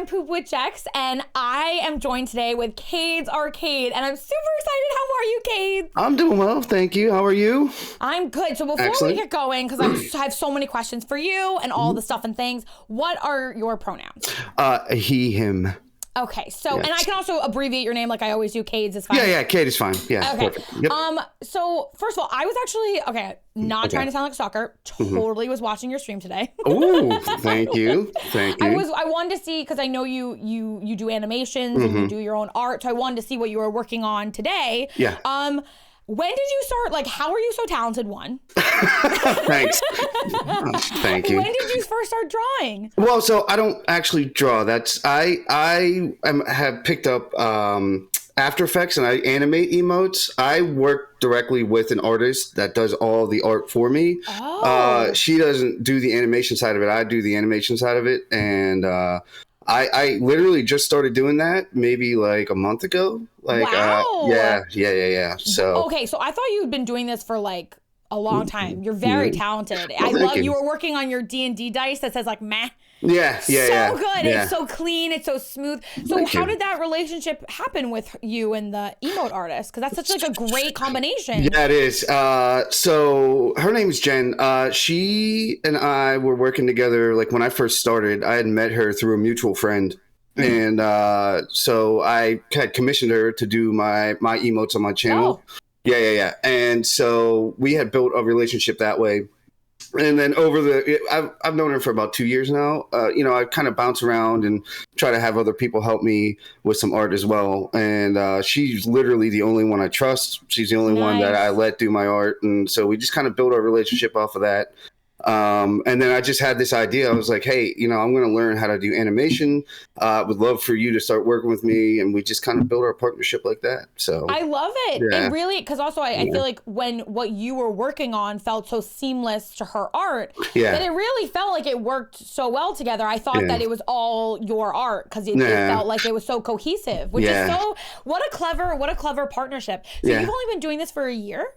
Poop with Jex, and I am joined today with CadesArcade, and I'm super excited. How are you, Cades? I'm doing well, thank you. How are you? I'm good. So before we get going, because I have so many questions for you and all the stuff and things, what are your pronouns? He, him. Okay, so, and I can also abbreviate your name like I always do. Cades is fine. Yeah, Kate is fine. Yeah, okay. Perfect. Yep. So first of all, I was actually, not trying to sound like a stalker, totally was watching your stream today. Oh, thank you. Thank you. I wanted to see, because I know you do animations and you do your own art, so I wanted to see what you were working on today. Yeah. When did you start, like, how are you so talented, one? Thanks. Thank you. When did you first start drawing? Well, so I don't actually draw. I have picked up After Effects and I animate emotes. I work directly with an artist that does all the art for me. Oh. She doesn't do the animation side of it. I do the animation side of it. And I literally just started doing that maybe like a month ago. Like, wow. Yeah. So okay, so I thought you'd been doing this for like a long time. You're very talented. Well, I love you were working on your D&D dice that says like meh. Yeah. So good. Yeah. It's so clean. It's so smooth. So how did that relationship happen with you and the Emote Artist? Because that's such like a great combination. Yeah, it is. So her name is Jen. She and I were working together. Like when I first started, I had met her through a mutual friend. And so I had commissioned her to do my emotes on my channel. Oh. Yeah. And so we had built a relationship that way. And then I've known her for about 2 years now. I kind of bounce around and try to have other people help me with some art as well. And she's literally the only one I trust. She's the only one that I let do my art. And so we just kind of built our relationship off of that. And then I just had this idea. I was like, hey, I'm going to learn how to do animation. Would love for you to start working with me. And we just kind of built our partnership like that. So I love it. Yeah. It really, because also I feel like when what you were working on felt so seamless to her art, that it really felt like it worked so well together. I thought that it was all your art because it felt like it was so cohesive, which is what a clever partnership. So you've only been doing this for a year?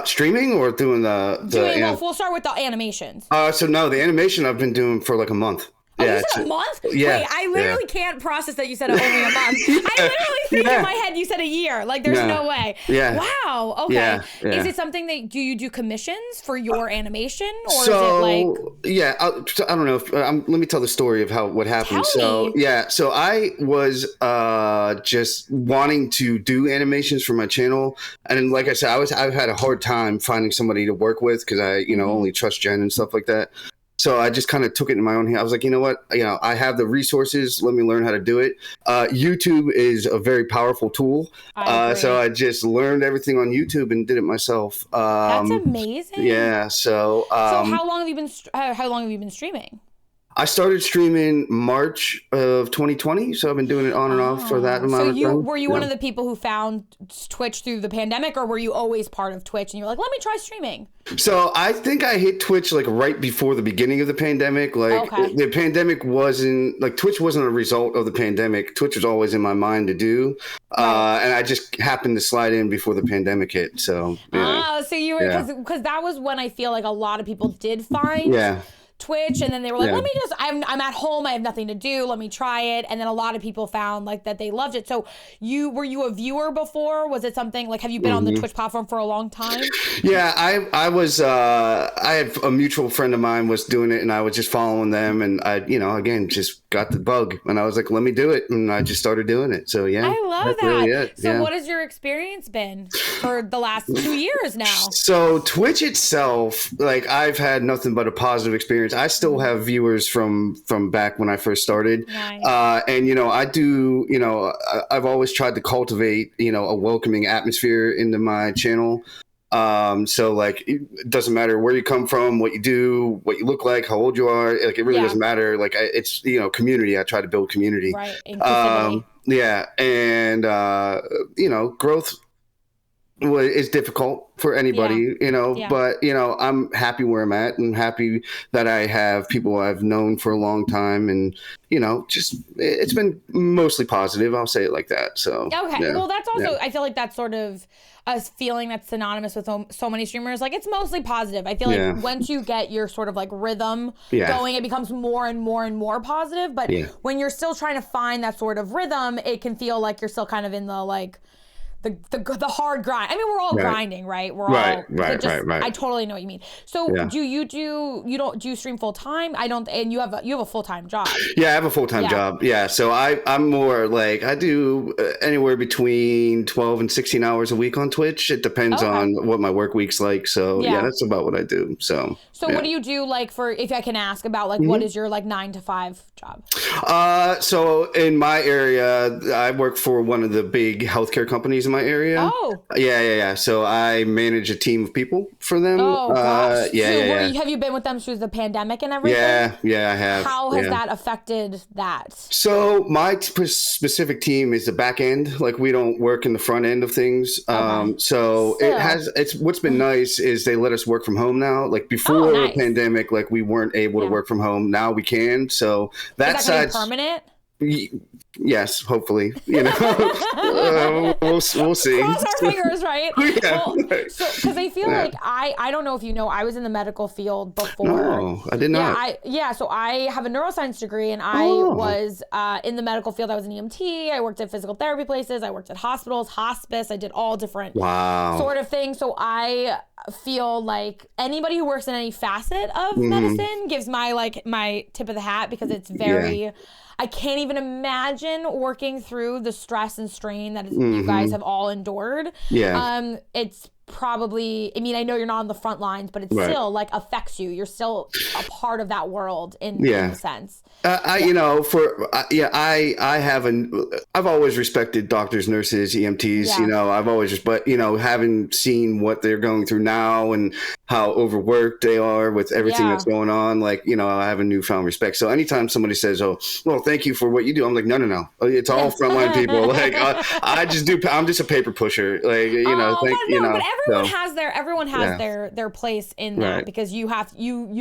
Streaming or doing well, we'll start with the animations. So no, the animation I've been doing for like a month. Oh, you said a month? Yeah. Wait, I literally can't process that you said only a month. I literally think in my head you said a year. Like, there's no way. Yeah. Wow. Okay. Yeah. Is it something that, do you do commissions for your animation? Or so, is it like... Yeah, I don't know. Let me tell the story of what happened. Tell me. So I was just wanting to do animations for my channel. And like I said, I've had a hard time finding somebody to work with because I, only trust Jen and stuff like that. So I just kind of took it in my own hand. I was like, you know what? I have the resources. Let me learn how to do it. YouTube is a very powerful tool. So I just learned everything on YouTube and did it myself. That's amazing. Yeah. So how long have you been streaming? I started streaming March of 2020, so I've been doing it on and off for that amount of time. So were you one of the people who found Twitch through the pandemic, or were you always part of Twitch and you were like, let me try streaming? So I think I hit Twitch like right before the beginning of the pandemic. Like the pandemic wasn't like Twitch wasn't a result of the pandemic. Twitch was always in my mind to do, and I just happened to slide in before the pandemic hit. So so you were because that was when I feel like a lot of people did find Twitch, and then they were like, let me just, I'm at home, I have nothing to do, let me try it. And then a lot of people found like that they loved it. So were you a viewer before? Was it something like, have you been on the Twitch platform for a long time? Yeah, I was, I had a mutual friend of mine was doing it and I was just following them and I, again, just got the bug and I was like, let me do it. And I just started doing it. So yeah. I love that. Really so what has your experience been for the last 2 years now? So Twitch itself, like I've had nothing but a positive experience. I still have viewers from back when I first started. Nice. And, I do, I've always tried to cultivate, a welcoming atmosphere into my channel. So like, it doesn't matter where you come from, what you do, what you look like, how old you are. Like, it really doesn't matter. Like it's, community. I try to build community. Right. Inclusivity. Yeah. And, growth is difficult for anybody, but, I'm happy where I'm at and happy that I have people I've known for a long time. And, just it's been mostly positive. I'll say it like that. So, okay. Well, that's also, I feel like that's sort of a feeling that's synonymous with so many streamers. Like, it's mostly positive. I feel like once you get your sort of like rhythm going, it becomes more and more and more positive. But when you're still trying to find that sort of rhythm, it can feel like you're still kind of in the like, the hard grind. I mean, we're all grinding, right? We're all right. I totally know what you mean. So do you stream full time? I don't, and you have a full time job. Yeah, I have a full time job. Yeah, so I'm more like I do anywhere between 12 and 16 hours a week on Twitch. It depends on what my work week's like. So that's about what I do. So what do you do like for, if I can ask about like what is your like 9 to 5 job? So in my area, I work for one of the big healthcare companies in my area. Oh. Yeah. So I manage a team of people for them. Oh, gosh. Have you been with them through the pandemic and everything? Yeah, I have. How has that affected that? So my specific team is the back end. Like, we don't work in the front end of things. It's what's been nice is they let us work from home now. Like, before the pandemic, like, we weren't able to work from home. Now we can. So that side's permanent. Yes, hopefully. We'll see. Cross our fingers, right? Yeah. Because I feel like I don't know if you know, I was in the medical field before. No, I did not. So I have a neuroscience degree, and I was in the medical field. I was an EMT. I worked at physical therapy places. I worked at hospitals, hospice. I did all different sort of things. So I feel like anybody who works in any facet of medicine gives my tip of the hat, because it's very... I can't even imagine working through the stress and strain that you guys have all endured. Yeah. It's probably, I mean, I know you're not on the front lines, but it still like affects you. You're still a part of that world in a sense. I've always respected doctors, nurses, EMTs, I've always but having seen what they're going through now and how overworked they are with everything that's going on, like, I have a newfound respect. So anytime somebody says, oh, well, thank you for what you do, I'm like, no. It's all frontline people. Like, I'm just a paper pusher. Like, but everyone has their place in that, because you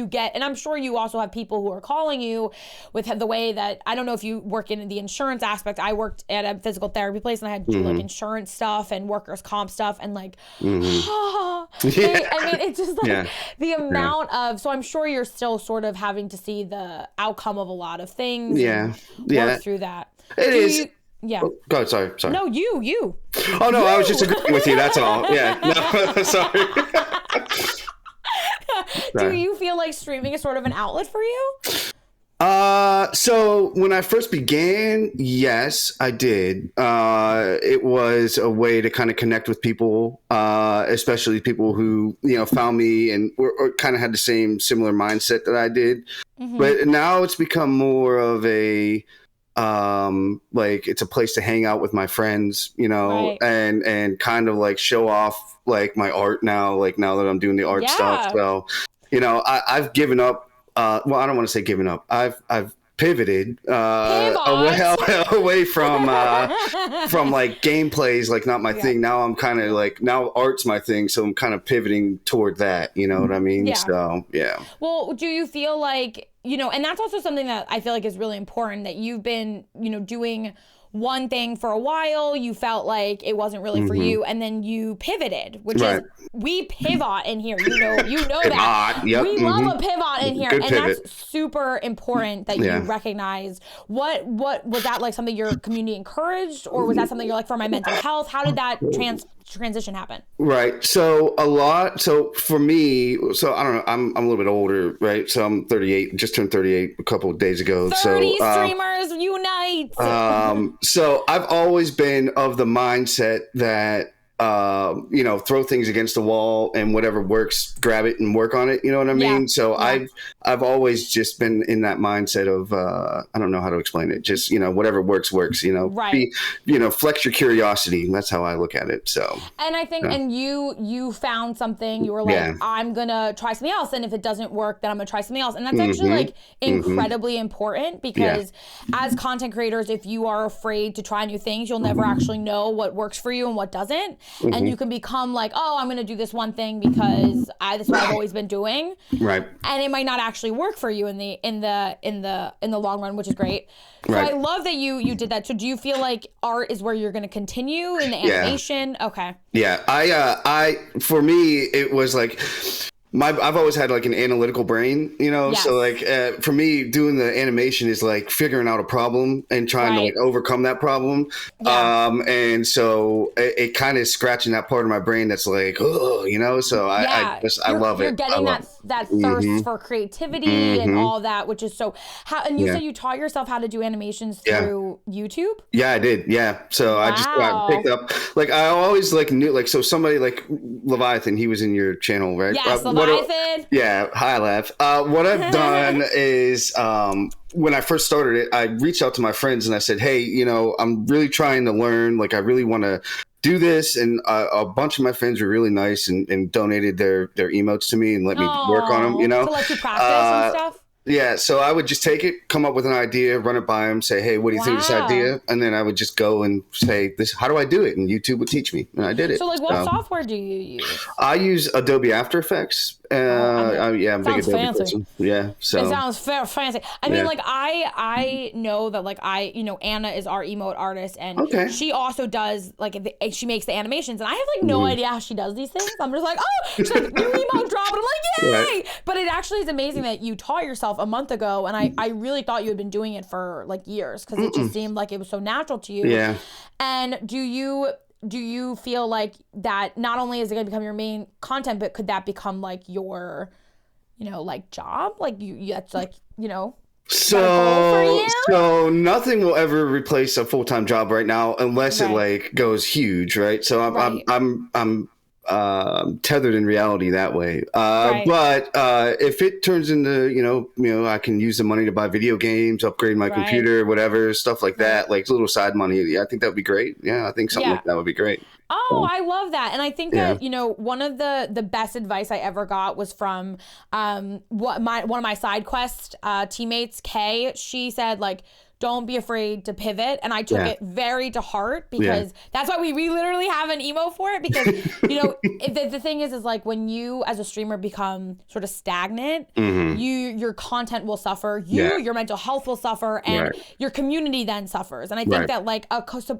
get, and I'm sure you also have people who are calling you with the way that, I don't know if you work in the insurance aspect. I worked at a physical therapy place, and I had to do like insurance stuff and workers' comp stuff, and like, I mean, it's just like the amount of, so I'm sure you're still sort of having to see the outcome of a lot of things. Work through that. It is. Oh, go ahead, sorry. No, you. Oh, no, I was just agreeing with you. That's all. Yeah. No, sorry. Do you feel like streaming is sort of an outlet for you? So when I first began, yes, I did. It was a way to kind of connect with people, especially people who, found me and or kind of had the similar mindset that I did. But now it's become more of a, like, it's a place to hang out with my friends, and kind of like show off like my art now, like now that I'm doing the art stuff. So, I've given up. Well, I don't want to say given up. I've pivoted away from like gameplays, like not my thing. Now I'm kind of like, now art's my thing, so I'm kind of pivoting toward that. You know what I mean? Yeah. So Well, do you feel like, and that's also something that I feel like is really important, that you've been, doing one thing for a while, you felt like it wasn't really for you, and then you pivoted, which is, we pivot in here, you know that. Yep. We love a pivot in here. Good pivot. That's super important that you recognize. What was that, like something your community encouraged, or was that something you're like, for my mental health? How did that transition happen? Right. So for me, I don't know, I'm a little bit older, right? So I'm 38, just turned 38 a couple of days ago. 30 streamers unite. So I've always been of the mindset that, throw things against the wall, and whatever works, grab it and work on it. You know what I mean? So I've always just been in that mindset of, I don't know how to explain it. Just, whatever works, flex your curiosity. That's how I look at it. So, and I think, and you found something, you were like, I'm going to try something else. And if it doesn't work, then I'm going to try something else. And that's actually like incredibly important, because as content creators, if you are afraid to try new things, you'll never actually know what works for you and what doesn't. and you can become like, oh, I'm going to do this one thing because this is what I've always been doing. Right. And it might not actually work for you in the long run, which is great. So I love that you did that. So do you feel like art is where you're going to continue in the animation? Okay. Yeah. For me, it was like, I've always had like an analytical brain, you know, so like for me, doing the animation is like figuring out a problem and trying to like overcome that problem. And so it kind of scratching that part of my brain that's like, oh, you know, so I love it. You're getting that thirst for creativity and all that, which is so. And you said you taught yourself how to do animations through YouTube? Yeah, I did. Yeah. So I picked up, like, I always like knew, like, so somebody like Leviathan, he was in your channel, right? Yes, Leviathan. Hi, Lev. What I've done is when I first started it, I reached out to my friends and I said, hey, you know, I'm really trying to learn. Like, I really want to do this. And a bunch of my friends were really nice and donated their emotes to me and let me work on them, you know? To let you practice and stuff? Yeah, so I would just take it, come up with an idea, run it by him, say, hey, what do you think of this idea? And then I would just go and say, how do I do it? And YouTube would teach me. And I did it. So, like, what software do you use? I use Adobe After Effects. I'm big Adobe person. Yeah, so. It sounds fancy. I mean, like, I know that, like, Anna is our Emote Artist, and she also does, like, she makes the animations, and I have, like, no idea how she does these things. I'm just like, oh, she's like, new emote drop, and I'm like, yay! Right. But it actually is amazing that you taught yourself a month ago, and I really thought you had been doing it for like years because it just seemed like it was so natural to you. Yeah. And do you feel like that not only is it going to become your main content, but could that become like your, you know, like job? Like you that's like, you know. So nothing will ever replace a full-time job right now unless it like goes huge, right? So I'm tethered in reality that way. But if it turns into, you know, I can use the money to buy video games, upgrade my computer, whatever, stuff like that, like little side money. I think that would be great. Yeah, I think something like that would be great. Oh, I love that. And I think that, you know, one of the best advice I ever got was from one of my side quest teammates, Kay. She said, like, don't be afraid to pivot. And I took it very to heart because that's why we literally have an emo for it. Because, you know, the thing is like when you as a streamer become sort of stagnant, your content will suffer, your mental health will suffer, and your community then suffers. And I think that like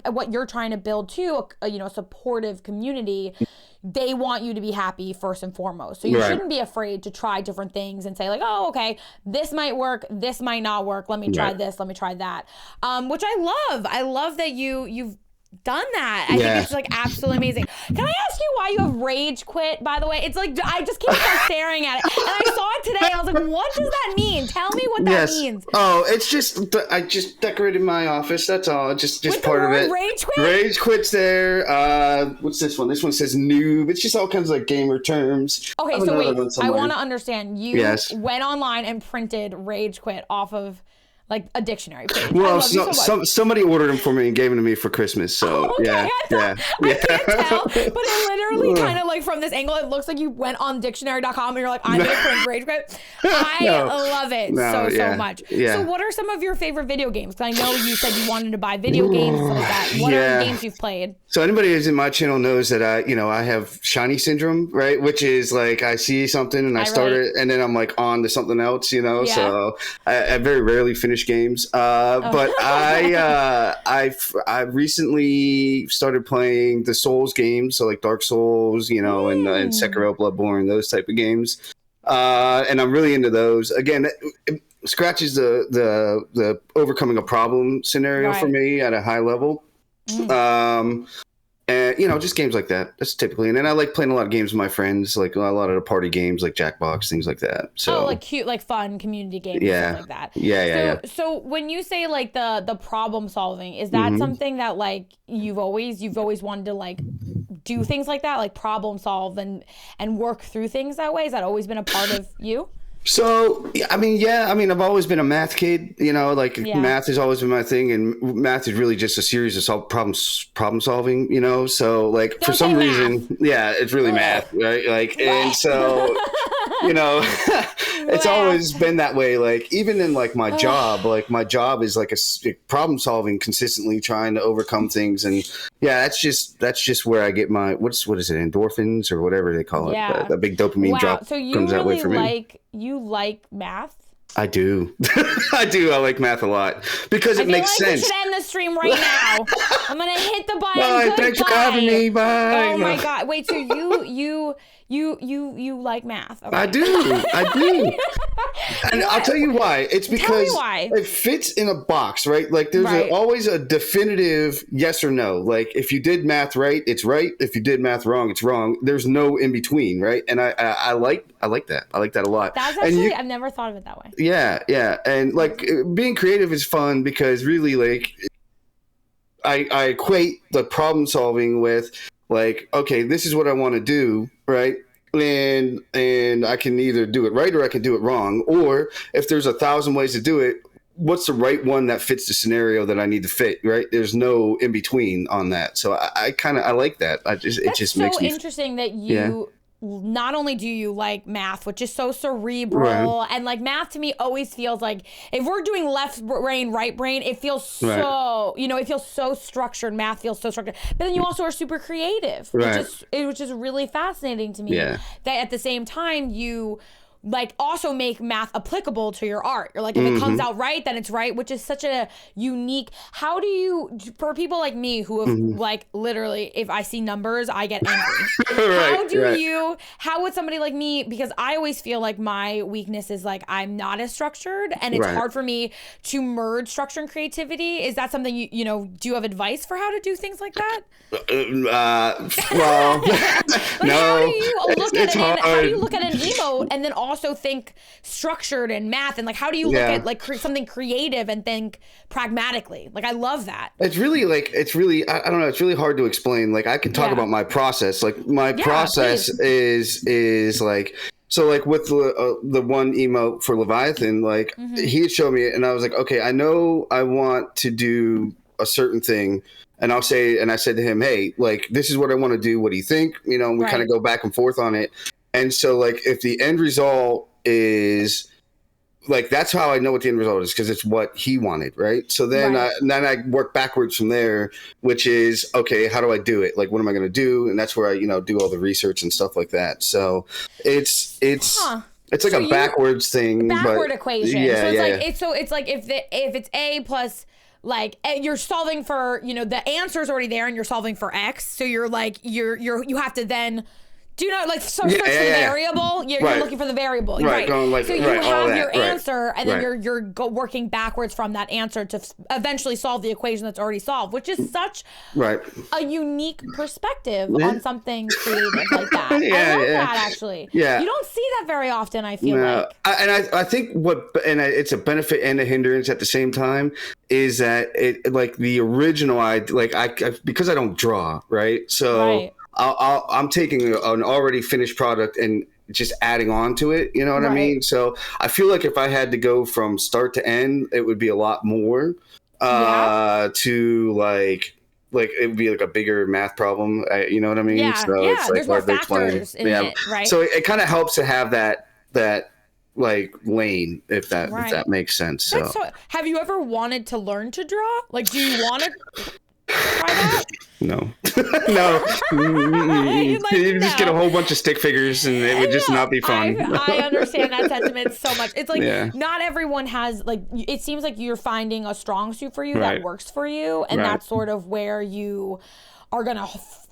what you're trying to build too, you know, a supportive community, they want you to be happy first and foremost. So you shouldn't be afraid to try different things and say like, oh, okay, this might work, this might not work. Let me try this, let me try that. Which I love. I love that you've done that. I think it's like absolutely amazing. Can I ask you why you have rage quit, by the way? It's like, I just keep staring at it. And I saw it today. And I was like, what does that mean? Tell me what that means. Oh, it's just, I just decorated my office. That's all. Just with part of it. Rage quit? Rage quit's there. What's this one? This one says noob. It's just all kinds of like gamer terms. Okay, so wait. I want to understand. You went online and printed rage quit off of like a dictionary page. Well, somebody ordered them for me and gave them to me for Christmas. So I can't tell, but it literally kind of like from this angle, it looks like you went on dictionary.com and you're like, I'm gonna print rage quit. I love it so much. Yeah. So what are some of your favorite video games? Because I know you said you wanted to buy video games and stuff like that. What are the games you've played? So anybody who's in my channel knows that I have shiny syndrome, right? Which is like I see something and I start it and then I'm like on to something else, you know. So I very rarely finish games, but I recently started playing the Souls games, so like Dark Souls, you know, and Sekiro, Bloodborne, those type of games, and I'm really into those. Again, it scratches the overcoming a problem scenario for me at a high level. And, you know, just games like that. That's typically. And then I like playing a lot of games with my friends, like a lot of the party games, like Jackbox, things like that. So like cute, like fun community games, stuff like that. Yeah. So when you say like the problem solving, is that something that like you've always wanted to like do things like that, like problem solve and work through things that way? Has that always been a part of you? So, I mean, I've always been a math kid, you know, like math has always been my thing. And math is really just a series of problem solving, you know, so like for some reason, it's really math, right? Like, and so, you know, it's always been that way. Like even in like my job, like my job is like a problem solving, consistently trying to overcome things. And yeah, that's just where I get my, what is it? Endorphins or whatever they call it. That big dopamine drop so you comes really that way for me. You like math? I do. I do. I like math a lot because it makes sense. We should end the stream right now. I'm going to hit the button. Bye. Thanks for having me. Bye. Oh my God. Wait, so you like math. Okay. I do. And I'll tell you why. It's because it fits in a box, right? Like there's always a definitive yes or no. Like if you did math right, it's right. If you did math wrong, it's wrong. There's no in between, right? And I like that. I like that a lot. That's actually, I've never thought of it that way. Yeah. And like being creative is fun because really like I equate the problem solving with like, okay, this is what I want to do, right? And I can either do it right or I can do it wrong. Or if there's 1,000 ways to do it, what's the right one that fits the scenario that I need to fit, right? There's no in between on that. So I like that. It just makes me so interesting that you not only do you like math, which is so cerebral, and like math to me always feels like if we're doing left brain, right brain, it feels so, it feels so structured. Math feels so structured. But then you also are super creative, which is really fascinating to me. That at the same time you like also make math applicable to your art. You're like, if it comes out right, then it's right, which is such a unique. How do you, for people like me who have like literally, if I see numbers, I get angry. How would somebody like me, because I always feel like my weakness is like, I'm not as structured and it's hard for me to merge structure and creativity. Is that something you know, do you have advice for how to do things like that? Well, like no, how do you look at an emote and then also think structured and math, and like how do you look at like something creative and think pragmatically? Like I love that. It's really I don't know, it's really hard to explain. Like I can talk about my process. Like my process is like, so like with the one emote for Leviathan, like he had showed me it and I was like, okay, I know I want to do a certain thing. And I said to him, hey, like, this is what I want to do. What do you think? You know, we kind of go back and forth on it. And so, like, if the end result is, like, that's how I know what the end result is, because it's what he wanted, right? So then, I work backwards from there, which is, okay, how do I do it? Like, what am I going to do? And that's where I, do all the research and stuff like that. So it's like a backwards thing. Backward equation. So it's like if it's A plus, like you're solving for, the answer's already there and you're solving for X. So you're like, you have to then search for the variable. You're looking for the variable. Right. So you have your answer and then you're working backwards from that answer to eventually solve the equation that's already solved, which is such a unique perspective on something creative like that. I love that actually. Yeah. You don't see that very often, I feel like. I think it's a benefit and a hindrance at the same time is that it, like the original, because I don't draw, right? So I'm taking an already finished product and just adding on to it. You know what I mean? So I feel like if I had to go from start to end, it would be a lot more to like it would be like a bigger math problem. You know what I mean? Yeah. So it's like there's more factors in it, right? So it kind of helps to have that like lane, if that makes sense. So have you ever wanted to learn to draw? Like, do you want to try that? No. You just get a whole bunch of stick figures and it would just not be fun. I understand that sentiment so much. It's like not everyone has, like, it seems like you're finding a strong suit for you that works for you, and that's sort of where you are going to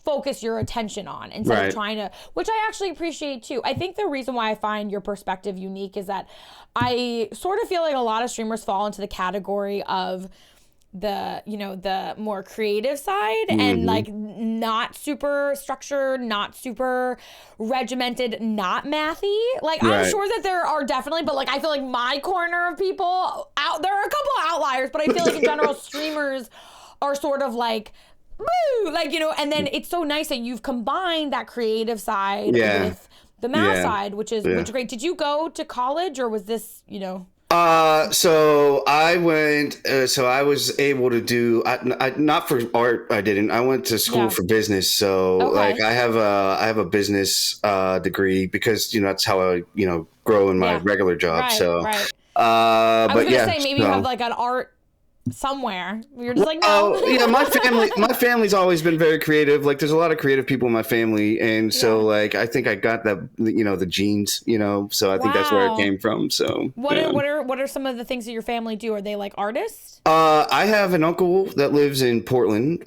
focus your attention on instead of trying to, which I actually appreciate too. I think the reason why I find your perspective unique is that I sort of feel like a lot of streamers fall into the category of the more creative side and like not super structured, not super regimented, not mathy. Like I'm sure that there are definitely, but like I feel like my corner of people there are a couple of outliers, but I feel like in general streamers are sort of like, woo, like, and then it's so nice that you've combined that creative side with the math side, which is great. Did you go to college or was this, So I went. So I was able to do. Not for art. I didn't. I went to school for business. So like I have a business degree because that's how I grow in my regular job. Right, so right. I was gonna say maybe you have like an art somewhere. You're just like, no. Yeah, my family's always been very creative. Like there's a lot of creative people in my family, and so like I think I got that the genes, so I think that's where it came from. So what are some of the things that your family do? Are they like artists? I have an uncle that lives in Portland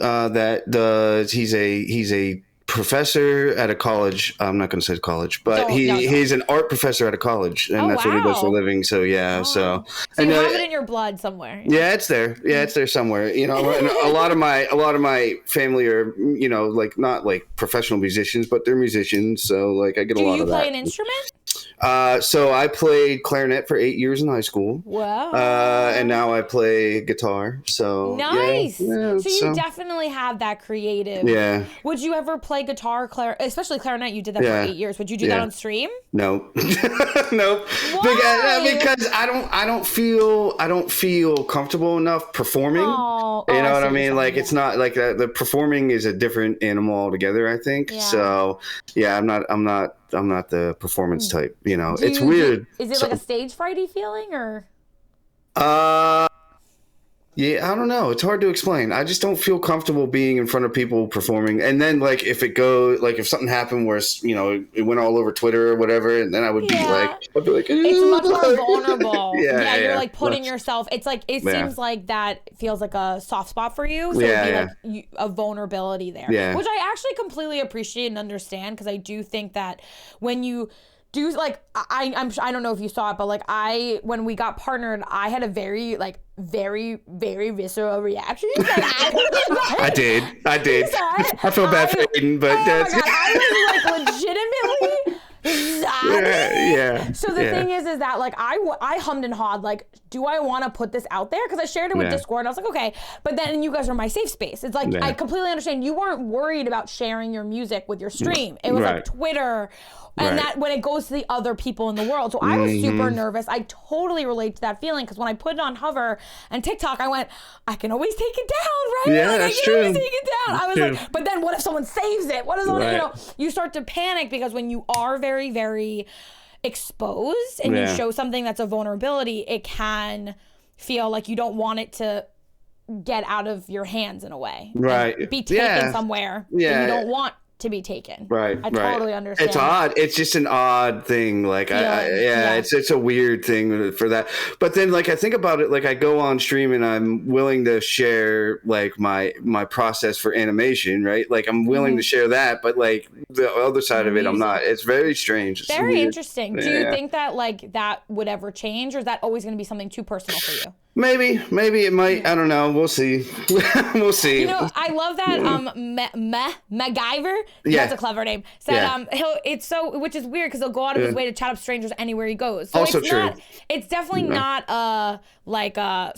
he's a professor at a college. I'm not going to say college, but he's an art professor at a college, and that's what he does for a living. So so you have it in your blood somewhere. Yeah, it's there. Yeah, it's there somewhere. And a lot of my family are like not like professional musicians, but they're musicians. So like I get a lot of that. Do you play an instrument? So I played clarinet for 8 years in high school. Wow. And now I play guitar. So nice. So you definitely have that creative. Yeah. Would you ever play guitar, especially clarinet? You did that for 8 years. Would you do that on stream? No. Nope. Why? Because I don't feel comfortable enough performing. You know what I mean? Like it's not like the performing is a different animal altogether, I think. Yeah. So yeah, I'm not the performance type, it's weird. Is it like a stage frighty feeling or? Yeah, I don't know. It's hard to explain. I just don't feel comfortable being in front of people performing. And then like if if something happened where it went all over Twitter or whatever, and then I'd be like, it's much more vulnerable. You're like putting yourself. It's like it seems like that feels like a soft spot for you. So it'd be like a vulnerability there, which I actually completely appreciate and understand because I do think that when you do like I don't know if you saw it, but like when we got partnered, I had a very very visceral reaction. I did. I feel bad for Aiden, but that's. Oh my God, I was like legitimately. Yeah. So the thing is that like I hummed and hawed like, do I want to put this out there? Because I shared it with Discord and I was like, okay. But then you guys are my safe space. It's like I completely understand. You weren't worried about sharing your music with your stream. It was like Twitter. And that when it goes to the other people in the world. So I was super nervous. I totally relate to that feeling because when I put it on Hover and TikTok, I went, I can always take it down, right? Yeah, that's true. I can always take it down. I was like, but then what if someone saves it? What if someone, you start to panic because when you are very, very exposed and you show something that's a vulnerability, it can feel like you don't want it to get out of your hands in a way. Right. Be taken somewhere that you don't want to be taken. Right. I totally understand. It's odd. It's just an odd thing. Like it's a weird thing for that. But then like I think about it, like I go on stream and I'm willing to share like my process for animation, right? Like I'm willing to share that, but like the other side of it, I'm not. It's very strange. It's very weird. Interesting. Do you think that like that would ever change, or is that always going to be something too personal for you? Maybe it might. I don't know. We'll see. We'll see. I love that MacGyver. That's a clever name. Said which is weird because he'll go out of his way to chat up strangers anywhere he goes. So also it's true. It's definitely not like a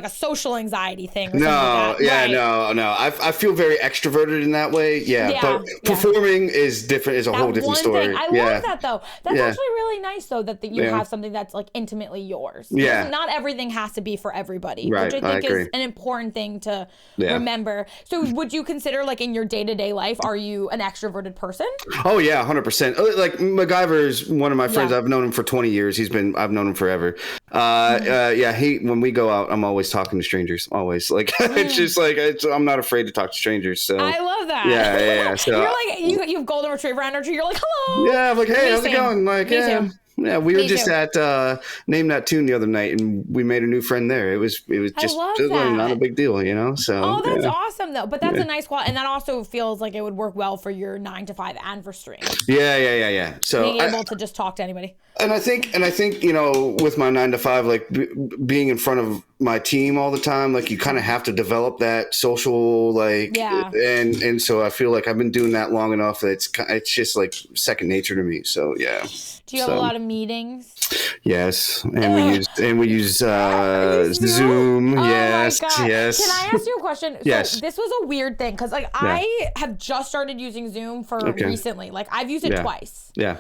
social anxiety thing. Or no, like that. No. I feel very extroverted in that way. But performing is different. Is a whole different story. Thing. I love that though. That's actually really nice though that you have something that's like intimately yours. Yeah. Not everything has to be for everybody, right, which I think is an important thing to remember. So would you consider like in your day-to-day life, are you an extroverted person? Oh yeah, 100%. Like MacGyver is one of my friends. I've known him for 20 years. I've known him forever. When we go out, I'm always talking to strangers. Always. Like it's just like I'm not afraid to talk to strangers. So I love that. Yeah. So you're like you have golden retriever energy. You're like, hello. Yeah, I'm like, hey, how's it going? Like, Me too. Yeah, we were just at Name That Tune the other night, and we made a new friend there. It was just not a big deal, So. Oh, that's awesome though. But that's a nice quality, and that also feels like it would work well for your 9 to 5 and for stream. Yeah. So being able to just talk to anybody. And I think with my 9 to 5, like being in front of my team all the time, like you kind of have to develop that social and so I feel like I've been doing that long enough that it's just like second nature to me. So yeah. Do you have a lot of meetings? Yes, and we use Zoom. Oh yes. Can I ask you a question? Yes. So this was a weird thing because I have just started using Zoom for recently. Like I've used it twice. Yeah.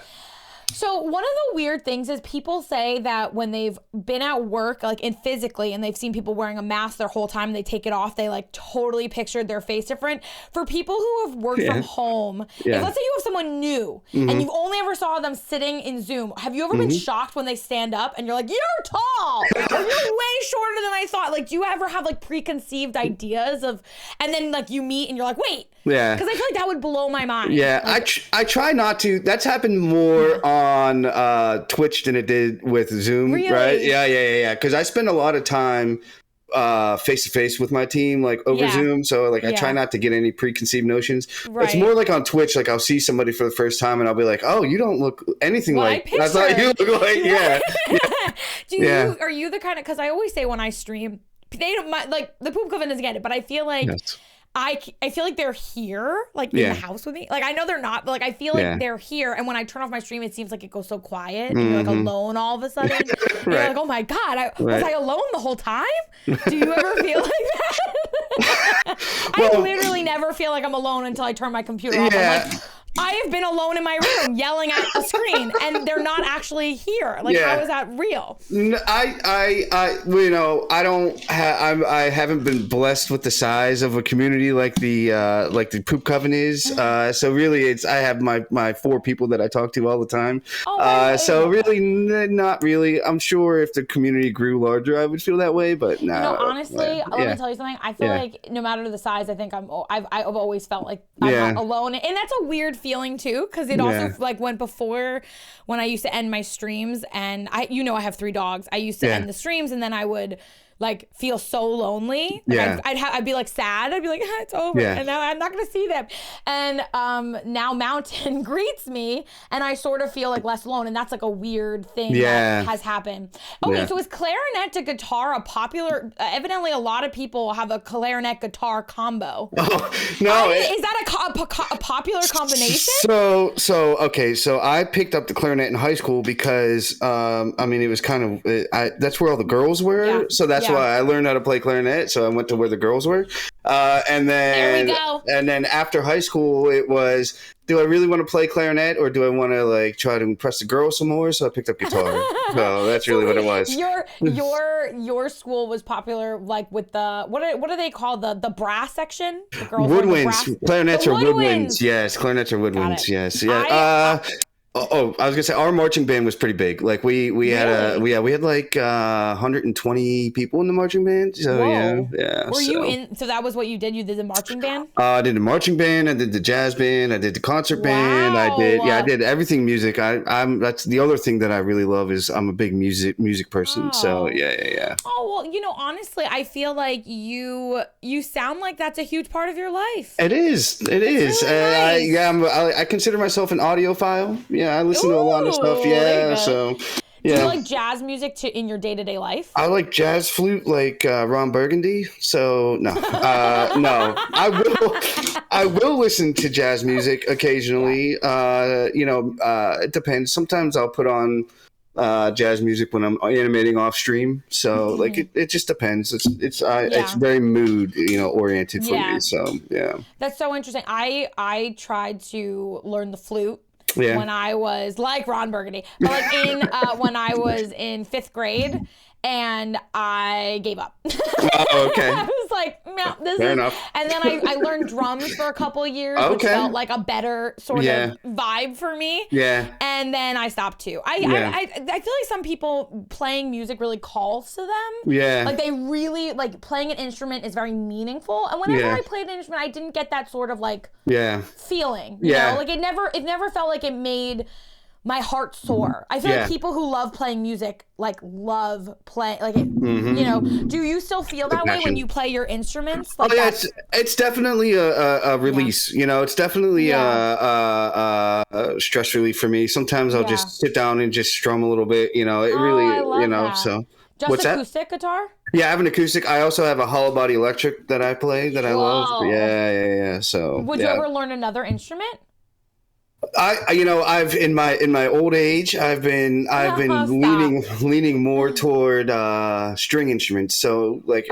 So one of the weird things is people say that when they've been at work, like in physically, and they've seen people wearing a mask their whole time, they take it off, they like totally pictured their face different. For people who have worked from home, if let's say you have someone new and you've only ever saw them sitting in Zoom, have you ever been shocked when they stand up and you're like, you're tall, or you're way shorter than I thought? Like, do you ever have like preconceived ideas of, and then like you meet and you're like, wait. Yeah. Because I feel like that would blow my mind. Yeah, like, I try not to. That's happened more on Twitch than it did with Zoom, really? Right? Yeah. Because I spend a lot of time face to face with my team, like over Zoom. So like I try not to get any preconceived notions. Right. It's more like on Twitch. Like I'll see somebody for the first time and I'll be like, "Oh, you don't look anything like that's like you look like." Yeah. Are you the kind of? Because I always say when I stream, they don't like the poop coven doesn't get it, but I feel like. Yes. I feel like they're here, like in the house with me. Like I know they're not, but like I feel like they're here. And when I turn off my stream, it seems like it goes so quiet, and you're like alone all of a sudden. Right. You're like, oh my god, was I alone the whole time? Do you ever feel like that? I literally never feel like I'm alone until I turn my computer off. I'm like, I have been alone in my room yelling at a screen, and they're not actually here. Like, how is that real? I haven't been blessed with the size of a community like the Poop Coven is. So really, I have my 4 people that I talk to all the time. So really, not really. I'm sure if the community grew larger, I would feel that way. But no. Honestly, let me tell you something. I feel like no matter the size, I think I've always felt like I'm not alone, and that's a weird feeling too, because it also like when I used to end my streams, and I have 3 dogs. I used to end the streams, and then I would like feel so lonely. Like I'd be like sad. I'd be like, it's over, and now I'm not gonna see them. And now Mountain greets me, and I sort of feel like less alone, and that's like a weird thing that has happened. Okay, so is clarinet to guitar a popular? Evidently, a lot of people have a clarinet guitar combo. Oh no, is that a popular combination? So I picked up the clarinet in high school because it was kind of that's where all the girls were, so that's why I learned how to play clarinet. So I went to where the girls were. And then, there we go. And then after high school, it was, do I really want to play clarinet, or do I want to like try to impress the girls some more? So I picked up guitar. So that's really what it was. Your school was popular, like with the what do they call the brass section? The girls woodwinds. Clarinets are woodwinds. Yes, clarinets are woodwinds. Yes. Yeah. I was gonna say our marching band was pretty big. Like we had like 120 people in the marching band. So yeah. Were you in? So that was what you did. You did the marching band. I did the marching band. I did the jazz band. I did the concert band. I did everything music. That's the other thing that I really love is I'm a big music person. Oh. So yeah. Oh well, honestly, I feel like you sound like that's a huge part of your life. It is. Really nice. I consider myself an audiophile. Yeah, I listen to a lot of stuff. Yeah, so yeah. Do you like jazz music in your day-to-day life? I like jazz flute, like Ron Burgundy. So no, no. I will listen to jazz music occasionally. It depends. Sometimes I'll put on jazz music when I'm animating off stream. So like it just depends. It's very mood oriented for me. So yeah. That's so interesting. I tried to learn the flute. Yeah. When I was like Ron Burgundy, but like when I was in 5th grade, and I gave up. Oh, okay. I was like, no, Fair enough. And then I learned drums for a couple of years, which felt like a better sort of vibe for me. Yeah. And then I stopped too. I feel like some people playing music really calls to them. Yeah. Like they really like playing an instrument is very meaningful. And whenever I played an instrument, I didn't get that sort of like feeling. You know? Like it never felt like it made my heart soar. I feel like people who love playing music love playing it, do you still feel that way when you play your instruments? Like it's definitely a release. It's definitely a stress relief for me. Sometimes I'll just sit down and just strum a little bit. It really that. So just what's acoustic guitar? Yeah, I have an acoustic. I also have a hollow body electric that I play that I love. Yeah. So would you ever learn another instrument? I've in my old age, I've been leaning more toward string instruments. So like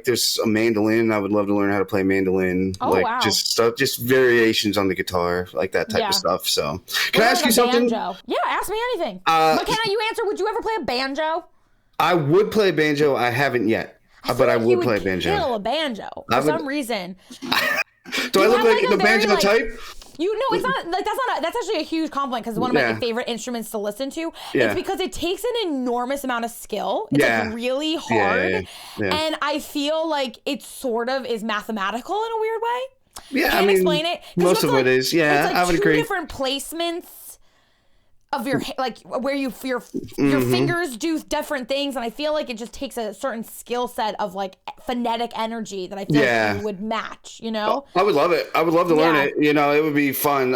there's a mandolin. I would love to learn how to play mandolin. Wow. Just variations on the guitar, like that type of stuff. So can I ask you something? Banjo? Yeah, ask me anything. But can you answer? Would you ever play a banjo? I would play banjo. I haven't yet, but I would play banjo. Kill a banjo for some reason. Do I look like the banjo type? It's not like that's actually a huge compliment because it's one of my favorite instruments to listen to. Yeah. It's because it takes an enormous amount of skill. It's like really hard. Yeah. And I feel like it sort of is mathematical in a weird way. Yeah, Can't explain it. Most of it is. Yeah, I would agree. Different placements of your where your fingers do different things, and I feel like it just takes a certain skill set of like phonetic energy that I feel like you would match. I would love it. I would love to learn it. It would be fun.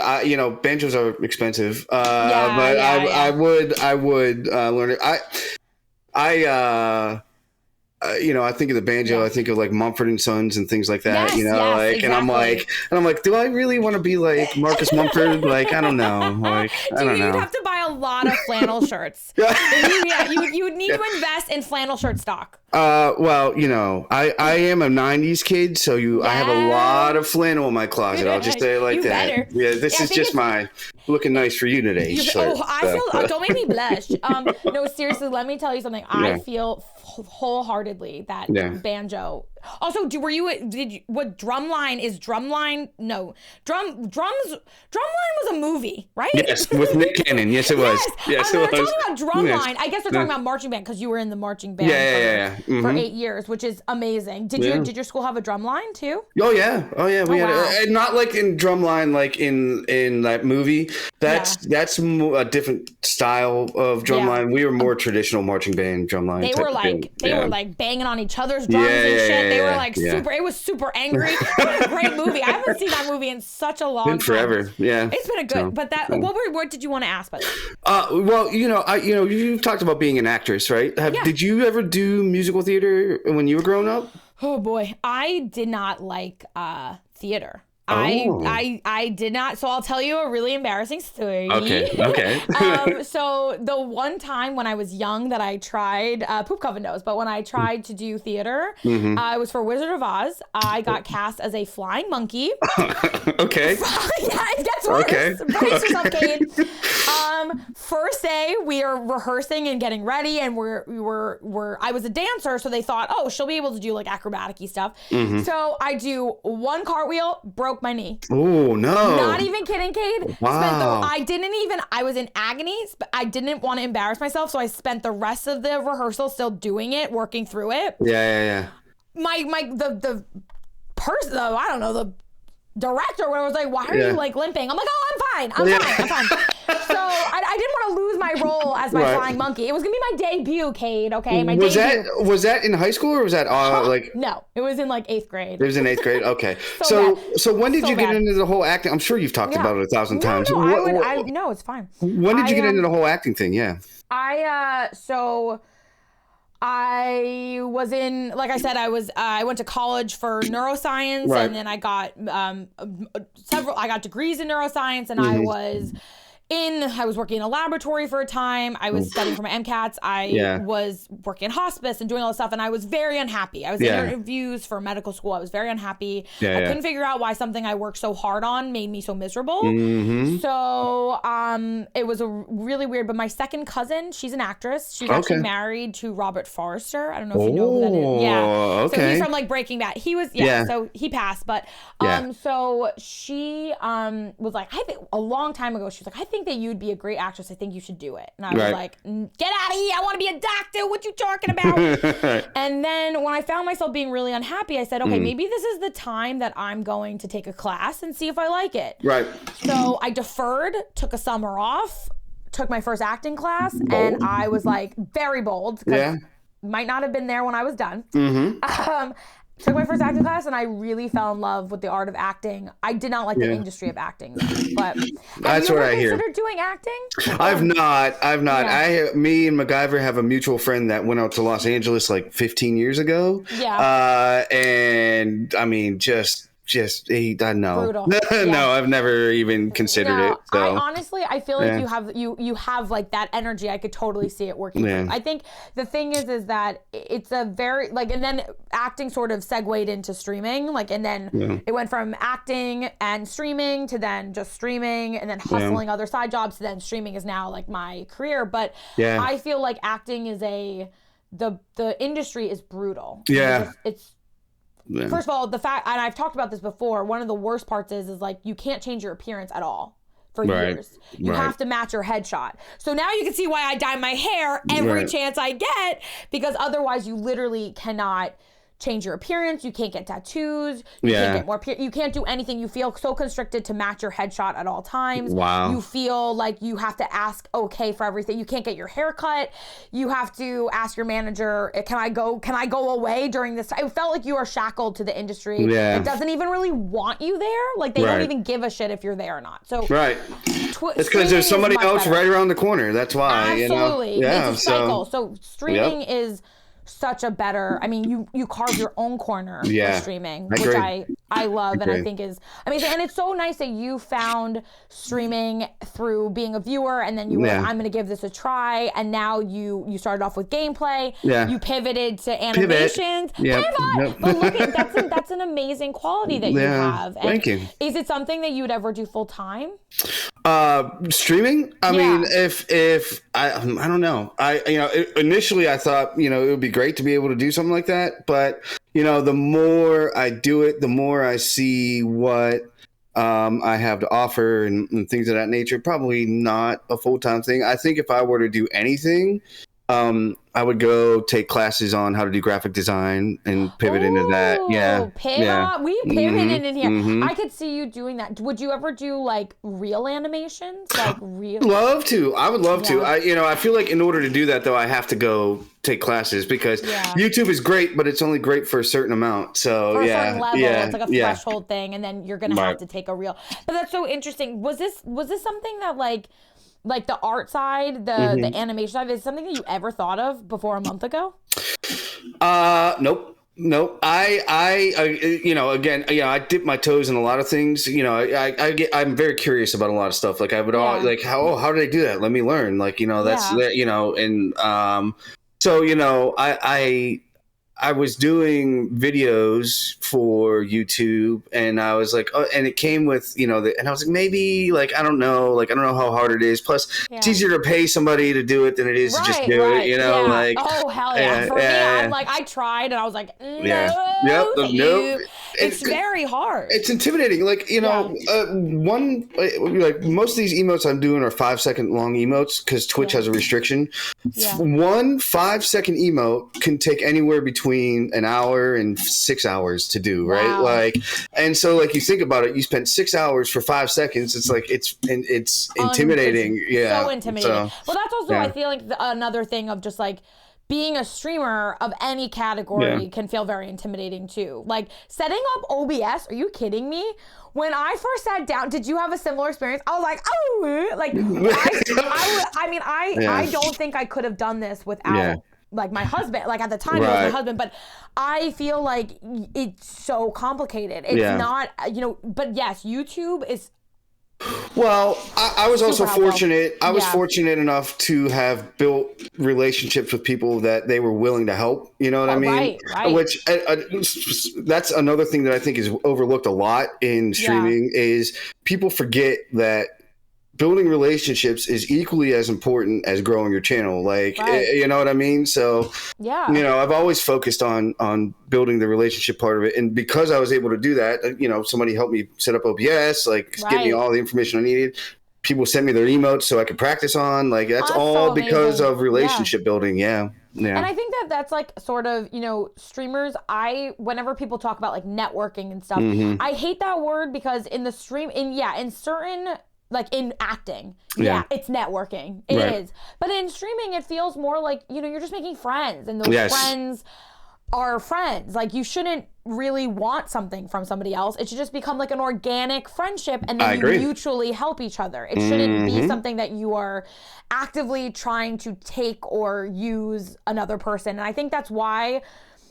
Banjos are expensive, but I would learn it. I think of the banjo. I think of like Mumford & Sons and things like that. Exactly. And I'm like, do I really want to be like Marcus Mumford? Like, I don't know. Like, I don't know. You'd have to buy a lot of flannel shirts. You would need to invest in flannel shirt stock. Well, I am a '90s kid, so I have a lot of flannel in my closet. I'll just say it like that. Better. Yeah, this is just my looking nice for you today. Don't make me blush. No, seriously, let me tell you something. I feel wholeheartedly that banjo. Also, what Drumline is? Drumline? No, Drumline was a movie, right? Yes, with Nick Cannon. Yes, it was. Yes, it was. They're talking about Drumline. Yes. I guess they're talking about marching band because you were in the marching band for 8 years, which is amazing. Did your school have a drumline too? Oh yeah. We had not like in Drumline, like in that movie. That's a different style of drumline. We were more traditional marching band drumline. They were like banging on each other's drums and shit. They were like super. It was super angry. It was a great movie. I haven't seen that movie in such a long time. Forever. Yeah. It's been a good. But that. What did you want to ask? By the way? Well, you talked about being an actress, right? Did you ever do musical theater when you were growing up? Oh boy, I did not like theater. I did not. So I'll tell you a really embarrassing story. Okay. So the one time when I was young that I tried, Poop Coven knows, but when I tried to do theater, it was for Wizard of Oz. I got cast as a flying monkey. Okay. It gets worse. Okay. Brace yourself, Cade. First day we are rehearsing and getting ready, and I was a dancer, so they thought, oh, she'll be able to do like acrobatic-y stuff. So I do one cartwheel, broke my knee. Oh no! Not even kidding, Cade. Wow. I was in agony. But I didn't want to embarrass myself, so I spent the rest of the rehearsal still doing it, working through it. Yeah. The person, though, I don't know, the director was like, why are you like limping? I'm like, oh, I'm fine. So I didn't want to lose my role as my flying monkey. It was gonna be my debut, Cade. Okay, was that in high school or was that like? No, it was in like 8th grade. It was in 8th grade. Okay, so when did you get into the whole acting? I'm sure you've talked about it 1,000 times. No, it's fine. When did you get into the whole acting thing? Yeah. I was in, like I said, I went to college for neuroscience, and then I got I got degrees in neuroscience, and I was working in a laboratory for a time. I was studying for my MCATs. I was working in hospice and doing all this stuff, and I was very unhappy. I was in interviews for medical school. I was very unhappy. I couldn't figure out why something I worked so hard on made me so miserable. So it was a really weird, but my second cousin, she's an actress. She's actually married to Robert Forster. I don't know if you know who that is. Yeah. Okay. So he's from like Breaking Bad. He was, so he passed, but so she was like, I think a long time ago, she was like, I think that you'd be a great actress. I think you should do it. And I was like, get out of here. I want to be a doctor. What you talking about? And then when I found myself being really unhappy, I said, okay, maybe this is the time that I'm going to take a class and see if I like it. Right. So I deferred, took a summer off, took my first acting class, and I was like very bold because might not have been there when I was done. Took my first acting class, and I really fell in love with the art of acting. I did not like the industry of acting, but that's what I hear. Have you ever considered doing acting? I've not. Yeah. Me and MacGyver have a mutual friend that went out to Los Angeles like 15 years ago. Yeah. And I mean, just no. Brutal. No, I've never even considered it. So. I feel like you have like that energy. I could totally see it working. Yeah. I think the thing is that it's a very like, and then acting sort of segued into streaming, like, and then it went from acting and streaming to then just streaming and then hustling other side jobs to then streaming is now like my career. But I feel like acting is the industry is brutal. Yeah. It's first of all, the fact, and I've talked about this before, one of the worst parts is like you can't change your appearance at all for years. You have to match your headshot. So now you can see why I dye my hair every chance I get, because otherwise you literally cannot change your appearance. You can't get tattoos. You can't get more. You can't do anything. You feel so constricted to match your headshot at all times. Wow. You feel like you have to ask okay for everything. You can't get your hair cut. You have to ask your manager, can I go away during this time? It felt like you are shackled to the industry. Yeah. It doesn't even really want you there. Like they don't even give a shit if you're there or not. So it's because there's somebody else right around the corner. That's why. Absolutely. Yeah. It's a cycle. So streaming is such a better, I mean, you carve your own corner for streaming, which I love and I think is amazing. And it's so nice that you found streaming through being a viewer, and then you were like, I'm going to give this a try. And now you started off with gameplay. Yeah. You pivoted to animations. But look at that's an amazing quality that you have. And thank you. Is it something that you would ever do full time? Streaming? I mean, if I don't know. Initially I thought, it would be great to be able to do something like that. But, the more I do it, the more I see what I have to offer and things of that nature. Probably not a full-time thing. I think if I were to do anything, I would go take classes on how to do graphic design and pivot into that. Yeah. We pivoted in here. I could see you doing that. Would you ever do like real animations? Like real? Love to. I would love to. I feel like in order to do that though, I have to go take classes because YouTube is great, but it's only great for a certain amount. So for a certain level, it's like a threshold thing, and then you're gonna have to take a real. But that's so interesting. Was this something that like the art side, the animation side, is something that you ever thought of before a month ago? Nope. I dip my toes in a lot of things. I'm very curious about a lot of stuff. Like I would how do they do that? Let me learn. I was doing videos for YouTube, and I was like, and it came with, and I was like, maybe, I don't know how hard it is. Plus, it's easier to pay somebody to do it than it is to just do it, oh, hell yeah. For me, I'm like, I tried, and I was like, no. It's very hard. It's intimidating. Most of these emotes I'm doing are 5-second long emotes because Twitch has a restriction. One 5-second emote can take anywhere between an hour and 6 hours to do, right? Wow. And so you think about it, you spent 6 hours for 5 seconds. It's it's intimidating. So intimidating. Well, that's also, I feel like another thing of just being a streamer of any category can feel very intimidating too. Like setting up OBS, are you kidding me? When I first sat down, did you have a similar experience? I was like, I don't think I could have done this without my husband. At the time it was my husband, but I feel like it's so complicated. It's not, but yes, YouTube is. Well, I was also fortunate. I was fortunate enough to have built relationships with people that they were willing to help. You know what I mean? Right. Which that's another thing that I think is overlooked a lot in streaming is people forget that building relationships is equally as important as growing your channel. You know what I mean? So, I've always focused on building the relationship part of it. And because I was able to do that, somebody helped me set up OBS, give me all the information I needed. People sent me their emotes so I could practice on. That's all so because of relationship building. Yeah. And I think that's sort of, streamers, whenever people talk about networking and stuff, I hate that word because in the stream, in certain, in acting, it's networking. It is. But in streaming, it feels more like, you're just making friends, and those friends are friends. You shouldn't really want something from somebody else. It should just become an organic friendship, and then you mutually help each other. It shouldn't be something that you are actively trying to take or use another person. And I think that's why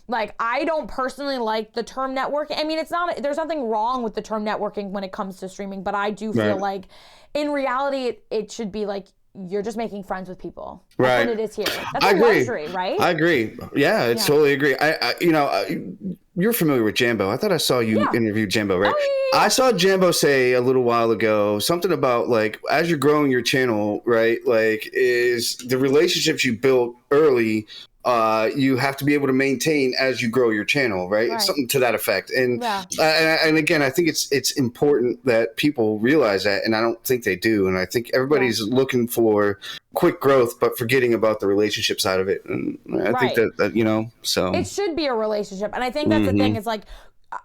Like, I don't personally like the term networking. I mean, there's nothing wrong with the term networking when it comes to streaming, but I do feel like in reality, it should be like, you're just making friends with people. That's what it is here. That's a luxury, right? I agree. Yeah, I totally agree. You're familiar with Jambo. I thought I saw you interview Jambo, right? Oh, yeah. I saw Jambo say a little while ago something about, like, as you're growing your channel, right? Like, is the relationships you built early, you have to be able to maintain as you grow your channel, right? It's something to that effect. And and again, I think it's important that people realize that, and I don't think they do. And I think everybody's looking for quick growth, but forgetting about the relationship side of it. And I think that so it should be a relationship. And I think that's the thing. Is like,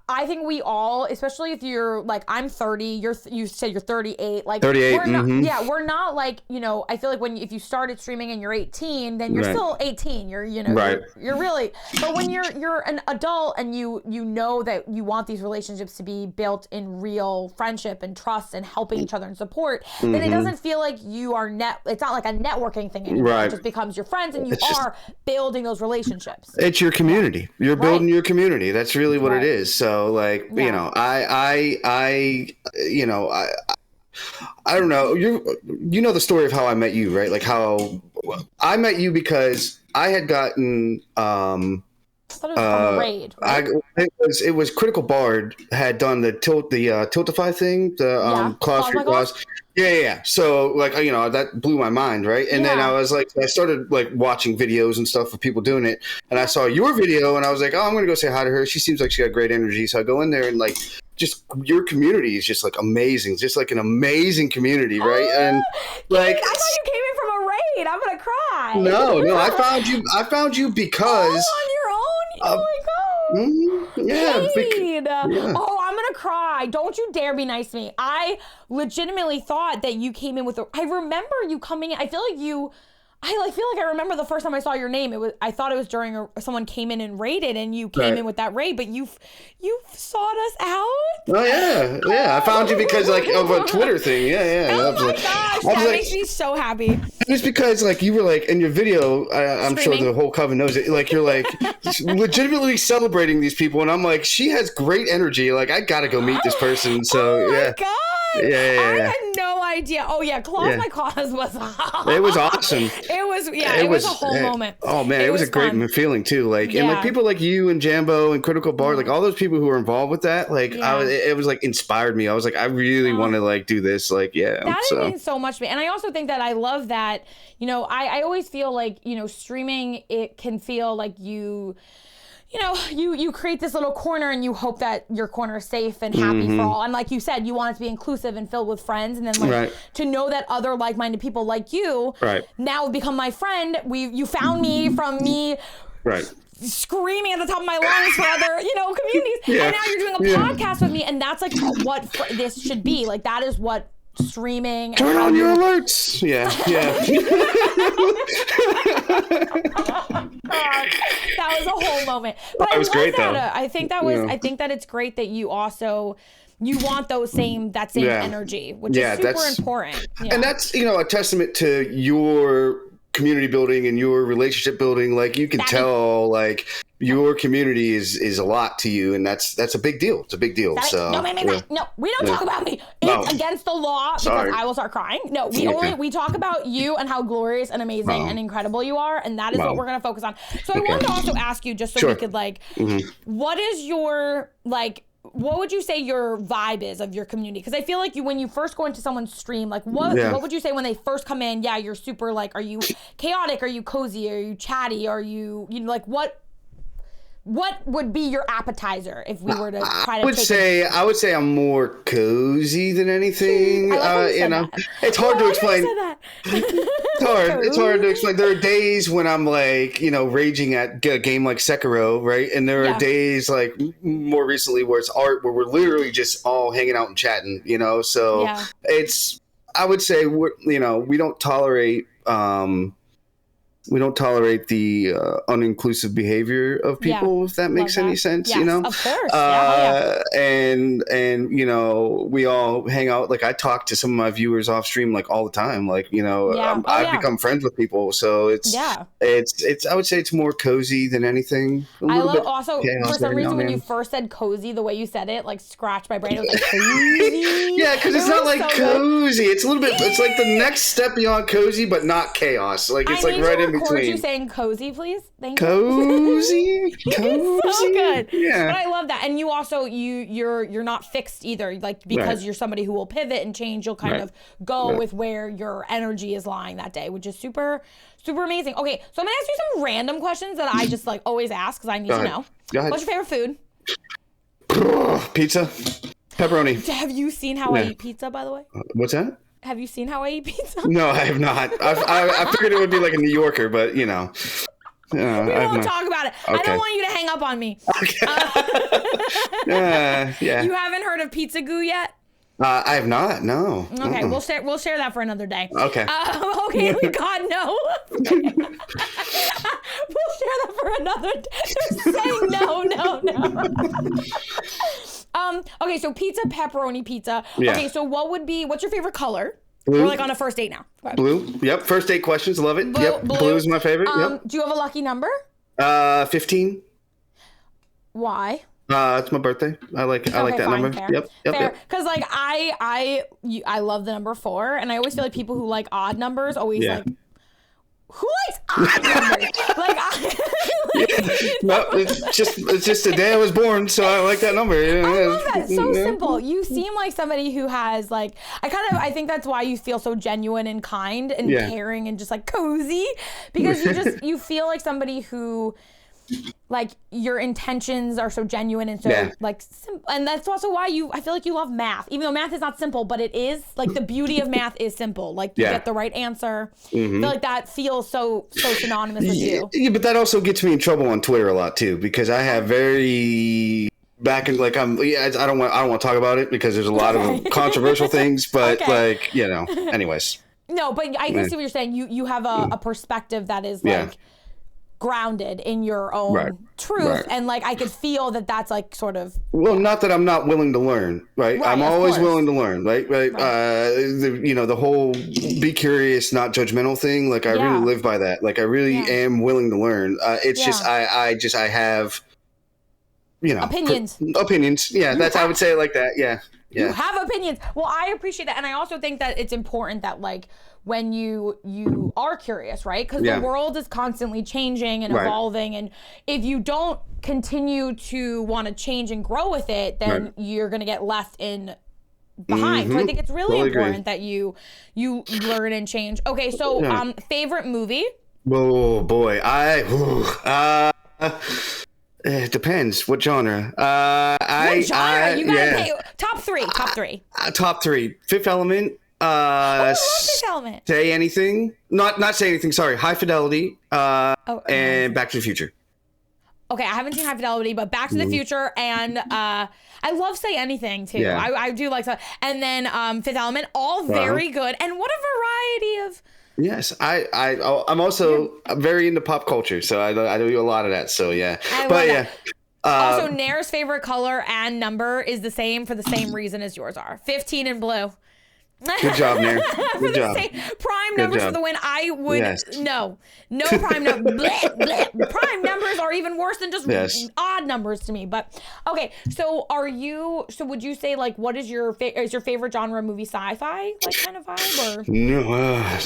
I think we all, especially if you're like, I'm 30, you said you're 38, like 38, we're not like, I feel like if you started streaming and you're 18, then you're still 18, you're really, but when you're an adult and you know that you want these relationships to be built in real friendship and trust and helping each other and support, then it doesn't feel like you are it's not like a networking thing anymore. It just becomes your friends, and you are building those relationships. It's your community. You're building your community. That's really what it is. So, like, I don't know. You know the story of how I met you, right? Like, how I met you because I had gotten I thought it was from a raid. Right? It was Critical Bard had done the Tiltify thing, the Claus. Yeah. So, like, that blew my mind, right? And then I was like, I started like watching videos and stuff of people doing it, and I saw your video, and I was like, oh, I'm gonna go say hi to her. She seems like she got great energy, so I go in there, and like, just your community is just like amazing, just like an amazing community, right? And like, I thought you came in from a raid. I'm gonna cry. No, I found you because on your own. Oh my god. Oh, I'm gonna cry. Don't you dare be nice to me. I legitimately thought that you came in with I remember you coming in. I feel like I remember the first time I saw your name. I thought it was during someone came in and raided, and you came in with that raid, but you sought us out. Oh yeah. I found you because like of a Twitter thing. Yeah. Oh my gosh, that makes me so happy. It's because like you were like in your video. I'm sure the whole Coven knows it. Like you're like legitimately celebrating these people, and I'm like, she has great energy. Like I gotta go meet this person. So my God. I had no idea. Oh yeah, my Claus was it was awesome. It was a whole moment. Oh man, it was a great feeling too. Like and like people like you and Jambo and Critical Bard, like all those people who were involved with that, like it was like inspired me. I was like, I really want to like do this. Like that means so much to me. And I also think that I love that, I always feel like, streaming, it can feel like you create this little corner and you hope that your corner is safe and happy for all. And like you said, you want it to be inclusive and filled with friends. And then to know that other like-minded people like you now become my friend. You found me from me screaming at the top of my lungs for other, communities. And now you're doing a podcast with me. And that's like what this should be. Like that is what streaming. Turn on your alerts. That was a whole moment. But that was great though. I think that it's great that you also want that same energy, which is super important. And that's a testament to your community building and your relationship building. Like you can tell like your community is a lot to you, and that's a big deal. It's a big deal. No, we don't talk about me. It's against the law because I will start crying. No, we talk about you and how glorious and amazing and incredible you are, and that is what we're gonna focus on. So I wanted to also ask you, just so we could like, what is your like? What would you say your vibe is of your community? Because I feel like when you first go into someone's stream, like what would you say when they first come in? Yeah, you're super like, are you chaotic? Are you cozy? Are you chatty? Are you like what would be your appetizer if we were to try to I would say I'm more cozy than anything. It's hard to explain. It's hard to explain. There are days when I'm like, raging at a game like Sekiro, right? And there are days like more recently where it's art, where we're literally just all hanging out and chatting, So I would say we don't tolerate we don't tolerate the uninclusive behavior of people, if that makes any sense. Yes, you know, of course. And you know, we all hang out. Like I talk to some of my viewers off stream like all the time. Like, you know, I've become friends with people, so it's I would say it's more cozy than anything. I love also for some reason when you first said cozy, the way you said it like scratched my brain. It was like cozy. Yeah, because it's not like so cozy. It's a little bit. It's like the next step beyond cozy, but not chaos. Like it's like right in between. You saying cozy, please? Thank you. Cozy. It's so good. Yeah. But I love that. And you also you're not fixed either. Like because you're somebody who will pivot and change, you'll kind of go with where your energy is lying that day, which is super, super amazing. Okay, so I'm gonna ask you some random questions that I just like always ask because I need to know. Go ahead. What's your favorite food? Pizza. Pepperoni. Have you seen how I eat pizza, by the way? What's that? Have you seen how I eat pizza? No, I have not. I figured it would be like a New Yorker, but you know. We won't talk about it. Okay. I don't want you to hang up on me. Okay. You haven't heard of pizza goo yet? I have not. No. Okay, we'll share that for another day. Okay. Okay. God no. Okay. We'll share that for another day. They're saying no. Okay, so pizza, pepperoni pizza. Yeah. Okay, so what's your favorite color? Blue. We're like on a first date now. Blue. Yep. First date questions. Love it. Blue is my favorite. Yep. Do you have a lucky number? 15. Why? It's my birthday. I like that number. Fair. Yep. Fair. Because like I love the number 4, and I always feel like people who like odd numbers always like. Who likes odd numbers? No, it's just the day I was born, so I like that number. I love that. It's so simple. You seem like somebody who has like I think that's why you feel so genuine and kind and caring and just like cozy, because you feel like somebody who like your intentions are so genuine and so like simple. And that's also why I feel like you love math, even though math is not simple, but it is like the beauty of math is simple. Like you get the right answer. I feel like that feels so synonymous with you. Yeah, but that also gets me in trouble on Twitter a lot too, because I have very back in like I don't want to talk about it because there's a lot of controversial things, but like, you know, anyways. No, but I can see what you're saying. You have a perspective that is like grounded in your own truth, and like I could feel that that's like sort of not that I'm not willing to learn, right? I'm always willing to learn, right? The whole be curious, not judgmental thing, like I really live by that. Like I really am willing to learn. It's just I have opinions. That's I would say it like that. You have opinions. Well, I appreciate that, and I also think that it's important that like when you are curious, right? Because the world is constantly changing and evolving, and if you don't continue to want to change and grow with it, then you're going to get left behind. So I think it's really important that you learn and change. Okay, so favorite movie? Oh boy, it depends what genre. What genre? You gotta pay. Top three. Top 3. Fifth Element. Fifth Element. Say Anything. Not Say Anything. Sorry. High Fidelity. And Back to the Future. Okay, I haven't seen High Fidelity, but Back to the Future, and I love Say Anything too. Yeah. I do like that. And then Fifth Element. All very good. And what a variety of. Yes, I'm also very into pop culture, so I do a lot of that. So yeah, Also, Nair's favorite color and number is the same for the same reason as yours are. 15 and blue. Good job, Nair. Good job. Prime numbers for the win. I would no prime numbers. Prime numbers are even worse than just odd numbers to me. But okay, so would you say like what is your favorite genre movie? Sci-fi like kind of vibe or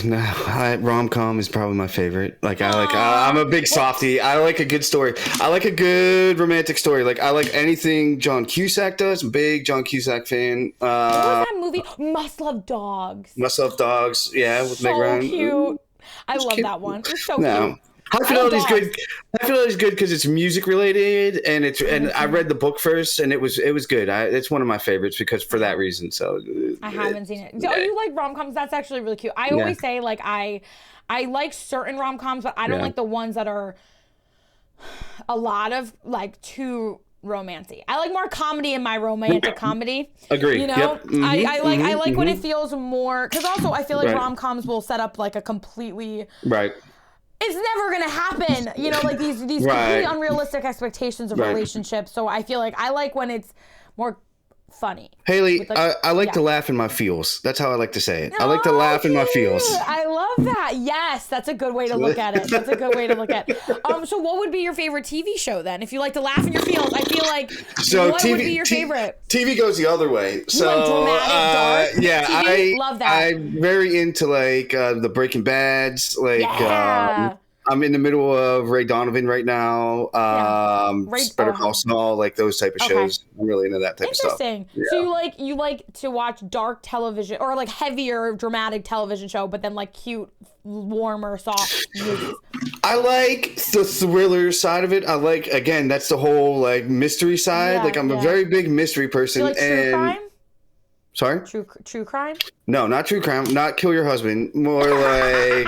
no? Rom-com is probably my favorite. Like I'm a big softie. I like a good story. I like a good romantic story. Like I like anything John Cusack does. I'm a big John Cusack fan. What was that movie? Must Love Dogs. Yeah, with Meg Ryan. So cute. I love that one. It's so cute. High Fidelity is good. High Fidelity is good because it's music related, and I read the book first, and it was good. It's one of my favorites because for that reason. So I haven't seen it. Oh, you like rom-coms? That's actually really cute. I always say like I like certain rom-coms, but I don't like the ones that are a lot of like too romantic. I like more comedy in my romantic comedy. Agree. You know, yep. I like when it feels more, because also I feel like rom-coms will set up like a completely it's never gonna happen. You know, like these completely unrealistic expectations of relationships. So I feel like I like when it's more funny. Haley, I like to laugh in my feels. That's how I like to say it. I like to laugh in my feels. I love that. Yes, that's a good way to look at it. That's a good way to look at it. So what would be your favorite TV show then? If you like to laugh in your feels, I feel like what would be your favorite? TV goes the other way. So like dramatic, dark yeah, TV? Love that. I'm very into like the Breaking Bads, like I'm in the middle of Ray Donovan right now. Better Call Saul, like those type of shows. I'm really into that type of stuff. Interesting. Yeah. So you like to watch dark television or like heavier dramatic television show, but then like cute, warmer, soft movies. I like the thriller side of it. I like, again, that's the whole like mystery side. Like I'm a very big mystery person. You like true crime? Sorry? True crime? No, not true crime. Not kill your husband. More like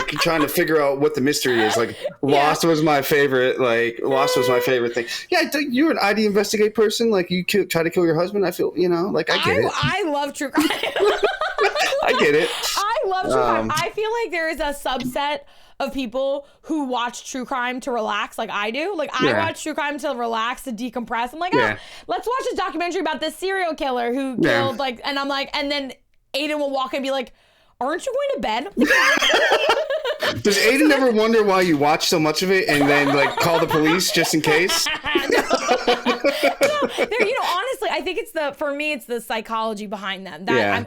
trying to figure out what the mystery is. Like Lost was my favorite. Like Lost was my favorite thing. Yeah, you're an ID investigate person. Like you try to kill your husband. I feel, like I get it. I love true crime. I get it. I love true crime. I feel like there is a subset of people who watch true crime to relax like I do. Like I watch true crime to relax, to decompress. I'm like, let's watch this documentary about this serial killer who killed and I'm like, and then Aiden will walk in and be like, aren't you going to bed? Does Aiden ever wonder why you watch so much of it and then like call the police just in case? No, honestly, I think for me, it's the psychology behind them. That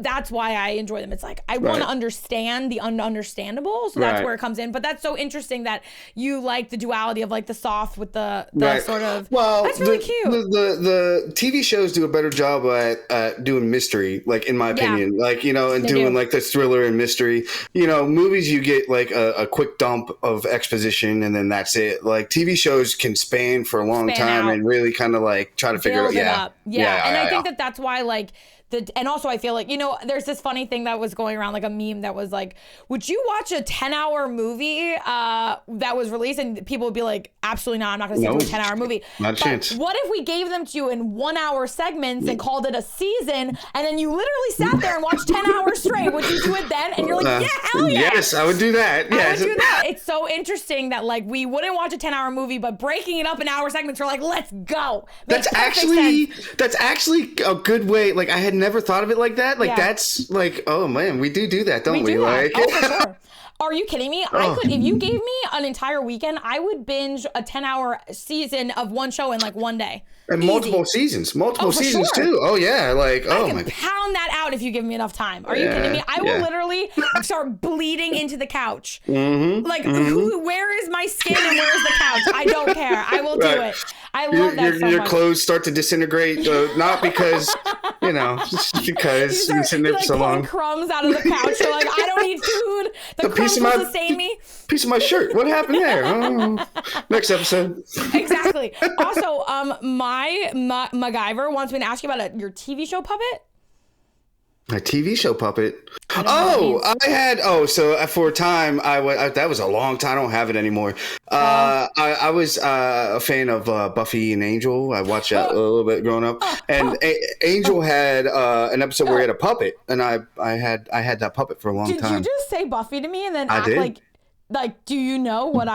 that's why I enjoy them. It's like, I want to understand the ununderstandable. So that's where it comes in. But that's so interesting that you like the duality of like the soft with the sort of, that's really cute. The TV shows do a better job at doing mystery, like in my opinion, like, and doing like the thriller and mystery, movies, you get like a quick dump of exposition and then that's it. Like TV shows can span for a long time and really kind of like try to figure it out. And I think that's why like and also I feel like, there's this funny thing that was going around, like a meme that was like, would you watch a 10-hour movie that was released? And people would be like, absolutely not. I'm not going to sit through a 10-hour movie. Not a chance. What if we gave them to you in 1-hour segments and called it a season, and then you literally sat there and watched 10 hours straight? Would you do it then? And you're like, hell yeah. Yes, I would do that. Yes. I would do that. It's so interesting that like we wouldn't watch a 10-hour movie, but breaking it up in hour segments, we're like, let's go. That's actually a good way. Like I had never thought of it like that. Like that's like, oh man, we do that, don't we? Like, for sure. Are you kidding me? I could, if you gave me an entire weekend, I would binge a 10-hour season of one show in like one day. And multiple seasons too. Oh yeah, like I can pound that out if you give me enough time. Are you kidding me? I will literally start bleeding into the couch. Like where is my skin and where is the couch? I don't care. I will do it. I love that so much. Your clothes start to disintegrate, not because just because you've been there for so long. Crumbs out of the couch. You're like, I don't need food. The crumbs will sustain me. Piece of my shirt. What happened there? Oh. Next episode. Exactly. Also, my MacGyver wants me to ask you about your TV show puppet. A TV show puppet. So for a time, that was a long time. I don't have it anymore. I was a fan of Buffy and Angel. I watched that a little bit growing up. And Angel had an episode where he had a puppet, and I had that puppet for a long time. Did you just say Buffy to me and then act like, do you know what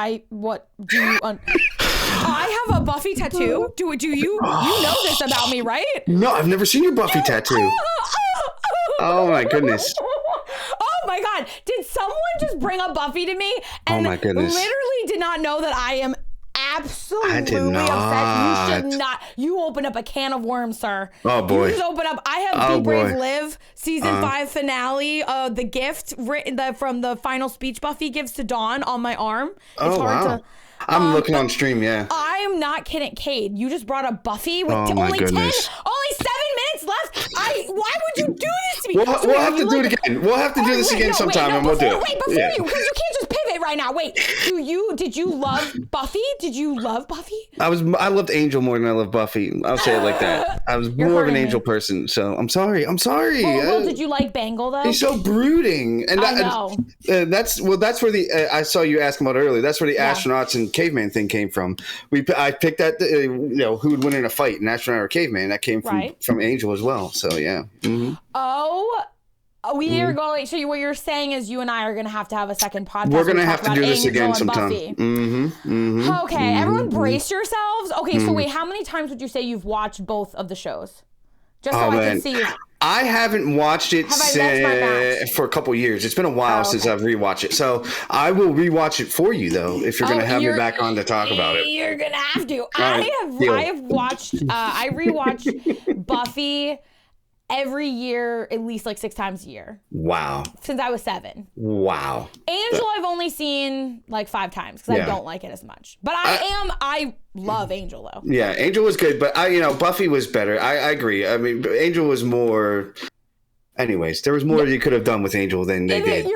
do you? I have a Buffy tattoo. Do you know this about me, right? No, I've never seen your Buffy tattoo. Oh my goodness. Oh my God. Did someone just bring up Buffy to me and literally did not know that I am absolutely upset? You should not. You opened up a can of worms, sir. Oh boy. You just opened up. I have Be Brave Live season 5 finale, The Gift, written from the final speech Buffy gives to Dawn on my arm. It's hard to... I'm looking on stream, I'm not kidding. Cade, you just brought up Buffy with only 7 minutes left? Why would you do this to me? We'll have to do it again. We'll have to do this again sometime and we'll do it. Wait, before you, because you can't just pivot right now. Wait, did you love Buffy? Did you love Buffy? I loved Angel more than I love Buffy. I'll say it like that. I was more of an Angel person, so I'm sorry. Well, did you like Bangle though? He's so brooding. And I know. That's where the I saw you asking about earlier. That's where the astronauts and caveman thing came from. I picked that who would win in a fight, an astronaut or caveman. That came from Angel as well. So yeah. Mm-hmm. we are going. So what you're saying is you and I are going to have a second podcast. We're going to have to do this again sometime. Okay, everyone brace yourselves. Okay, so wait, how many times would you say you've watched both of the shows? Just so I can see. I haven't watched it for a couple years. It's been a while since I've rewatched it. So I will rewatch it for you, though, if you're going to have me back on to talk about it. You're going to have to. I rewatched Buffy every year, at least like 6 times a year. Wow. Since I was 7. Wow. Angel I've only seen like 5 times because I don't like it as much. But I love Angel though. Yeah, Angel was good, but Buffy was better. I agree. I mean, Angel was more. Anyways, there was more you could have done with Angel than they did.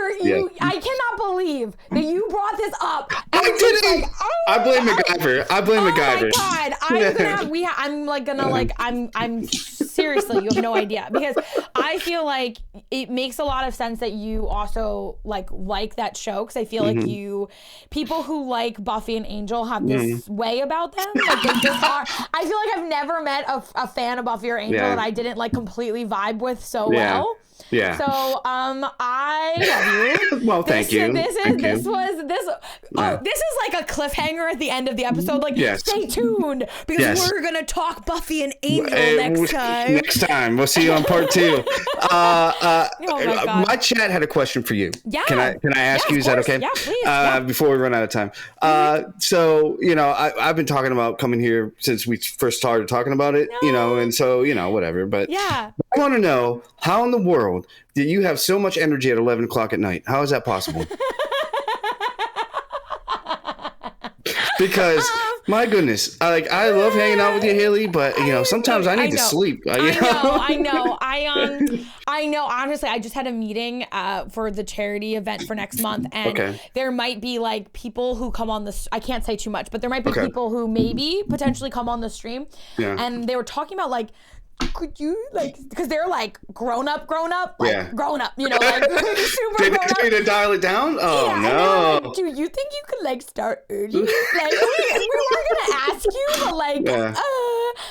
I cannot believe that you brought this up. I didn't. Like, I blame MacGyver. MacGyver. Oh my God. I'm seriously, you have no idea, because I feel like it makes a lot of sense that you also like that show, because I feel like people who like Buffy and Angel have this way about them. Like they just are. I feel like I've never met a fan of Buffy or Angel that I didn't like completely vibe with so well. Yeah. So I love you. Well, thank you. This is like a cliffhanger at the end of the episode. Like, stay tuned, because we're gonna talk Buffy and Angel next time. Next time, we'll see you on part 2. My chat had a question for you. Yeah. Can I ask you? Is that okay? Yeah, please. Before we run out of time. So I've been talking about coming here since we first started talking about it. And so whatever. But I want to know, how in the world do you have so much energy at 11 o'clock at night? How is that possible? Because my goodness, I love hanging out with you, Haley, but sometimes I need to sleep. I know. Honestly, I just had a meeting for the charity event for next month, and there might be like people who come on this. I can't say too much, but there might be people who maybe potentially come on the stream, and they were talking about like, could you because they're like grown up, grown up, super grown up. Did they tell you to dial it down? Oh no! Like, do you think you could start early? We weren't gonna ask you,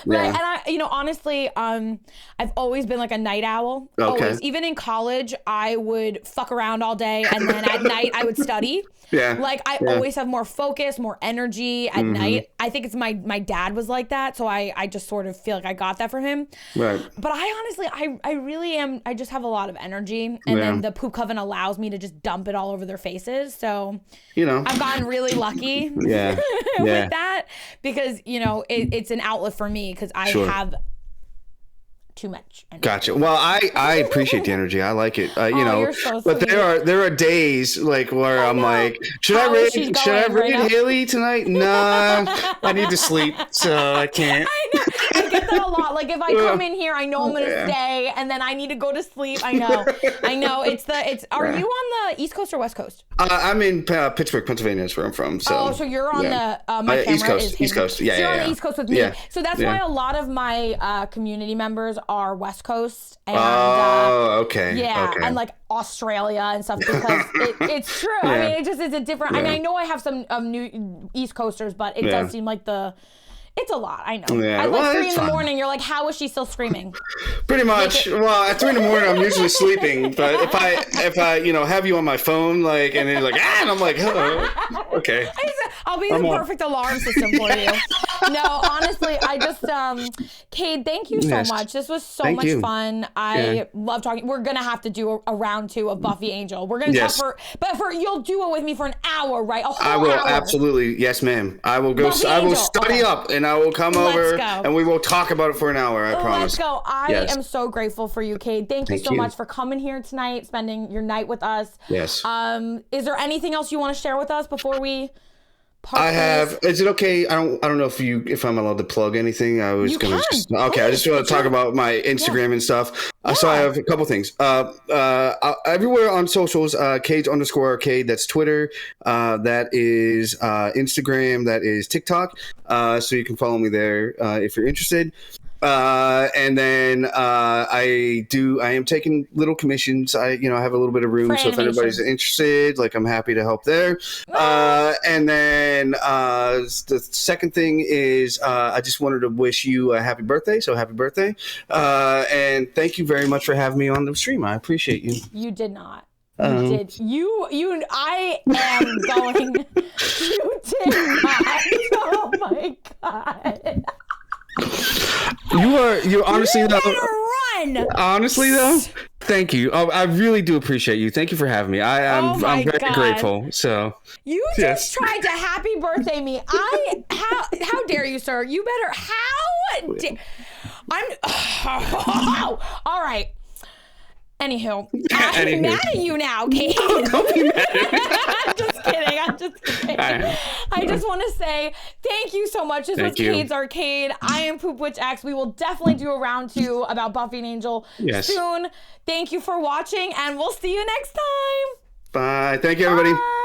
but and I, honestly, I've always been like a night owl. Always, even in college, I would fuck around all day, and then at night I would study. I always have more focus, more energy at night. I think it's my dad was like that, so I just sort of feel like I got that from him. Right. But I honestly, I really am. I just have a lot of energy, and then the poop coven allows me to just dump it all over their faces. So I've gotten really lucky. With that, because it's an outlet for me, because I have too much energy. Gotcha. Well, I appreciate the energy. I like it. You're so but sweet. there are days where I'm like, should I read Haley tonight? Nah, I need to sleep, so I can't. I get that a lot. Like if I come in here, I know I'm gonna stay, and then I need to go to sleep. I know. Are you on the East Coast or West Coast? I'm in Pittsburgh, Pennsylvania. Is where I'm from. So. So you're on the my camera East Coast. Is East Coast. Yeah, so you're on the East Coast with me. Yeah. So that's why a lot of my community members are West Coast. And, okay. Yeah, and like Australia and stuff, because it's true. I mean, it's a different. I mean, I know I have some new East Coasters, but it does seem like it's a lot. I know. Yeah, At 3 in the morning, you're like, how is she still screaming? Pretty much. Well, at 3 in the morning, I'm usually sleeping. But if I have you on my phone, and then and I'm like, hello. Okay. I'll be the perfect alarm system for you. No, honestly, I just, Cade, thank you so much. This was so much fun. I love talking. We're going to have to do a round 2 of Buffy Angel. We're going to talk you'll do it with me for an hour, right? A whole I will, hour. Absolutely. Yes, ma'am. I will go. I will study up, and I will come over, and we will talk about it for an hour. I promise. Let's go. I am so grateful for you, Cade. Thank you so much for coming here tonight, spending your night with us. Yes. Is there anything else you want to share with us before we I have. Is it okay? I don't know if I'm allowed to plug anything. I was going to. Okay, I just want to talk about my Instagram and stuff. So I have a couple things. Everywhere on socials, Cades_Arcade. That's Twitter. That is Instagram. That is TikTok. So you can follow me there if you're interested. And then I am taking little commissions. I have a little bit of room, so if anybody's interested, like, I'm happy to help there. And then the second thing is I just wanted to wish you a happy birthday. So happy birthday. And thank you very much for having me on the stream. I appreciate you. You did not. You did. I am going. You did not. Oh my God. You're honestly you though. Run. Honestly though, thank you. I really do appreciate you. Thank you for having me. I'm very grateful. So you just tried to happy birthday me. How dare you, sir? You better. All right. Anywho, I'm mad at you now, Kate. Don't be mad at me. I'm just kidding. I just want to say thank you so much. This was CadesArcade. I am Poop Witch X. We will definitely do a round 2 about Buffy and Angel soon. Thank you for watching, and we'll see you next time. Bye. Thank you, everybody. Bye.